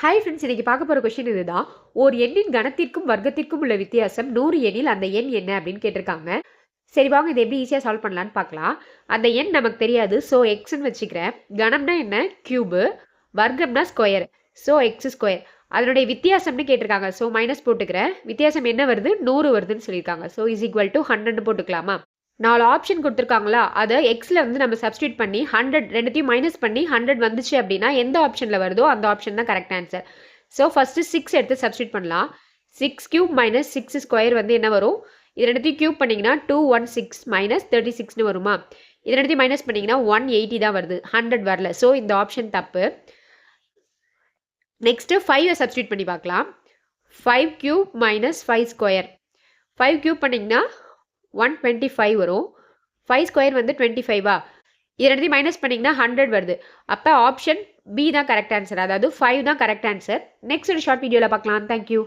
Hi friends, இன்னைக்கு பார்க்க போகிற கொஷின் இதுதான். ஒரு எண்ணின் கணத்திற்கும் வர்க்கத்திற்கும் உள்ள வித்தியாசம் 100 எண்ணில் அந்த எண் என்ன அப்படின்னு கேட்டிருக்காங்க. சரி வாங்க, இது எப்படி ஈஸியாக சால்வ் பண்ணலான்னு பார்க்கலாம். அந்த எண் நமக்கு தெரியாது, ஸோ எக்ஸ்ன்னு வச்சுக்கிறேன். கணம்னா என்ன? கியூபு. வர்க்கம்னா ஸ்கொயர், ஸோ எக்ஸ் ஸ்கொயர். அதனுடைய வித்தியாசம்னு கேட்டிருக்காங்க, ஸோ மைனஸ் போட்டுக்கிறேன். வித்தியாசம் என்ன வருது? 100 வருதுன்னு சொல்லியிருக்காங்க. ஸோ இஸ் ஈக்குவல் டு 100 போட்டுக்கலாமா? 4 ஆப்ஷன் கொடுத்துருக்காங்களா, அதை எக்ஸில் வந்து நம்ம சப்ஸ்டியூட் பண்ணி 100 ரெண்டுத்தையும் மைனஸ் பண்ணி 100 வந்துச்சு அப்படின்னா எந்த ஆப்ஷனில் வருதோ அந்த ஆப்ஷன் தான் கரெக்ட் ஆன்சர். ஸோ ஃபஸ்ட்டு 6 எடுத்து சப்ஸ்டியூட் பண்ணலாம். 6 கியூப் மைனஸ் 6 ஸ்கொயர் வந்து என்ன வரும்? இது ரெண்டுத்தையும் கியூப் பண்ணிங்கன்னா 216 மைனஸ் 36னு வருமா? இது ரெண்டுத்தையும் மைனஸ் பண்ணிங்கன்னா 180 தான் வருது, 100 வரல. ஸோ இந்த ஆப்ஷன் தப்பு. நெக்ஸ்ட்டு 5 சப்ஸ்டியூட் பண்ணி பார்க்கலாம். 5 கியூப் மைனஸ் 5 ஸ்கொயர். 5 கியூப் பண்ணிங்கன்னா 125 வரும். 5 ஸ்கொயர் வந்து 25வா? இது ரெண்டுத்தையும் மைனஸ் பண்ணிங்கன்னா 100 வருது. அப்போ ஆப்ஷன் பி தான் கரெக்ட் ஆன்சர், அதாவது 5 தான் கரெக்ட் ஆன்சர். நெக்ஸ்ட் ஒரு ஷார்ட் வீடியோவில் பார்க்கலாம். தேங்க்யூ.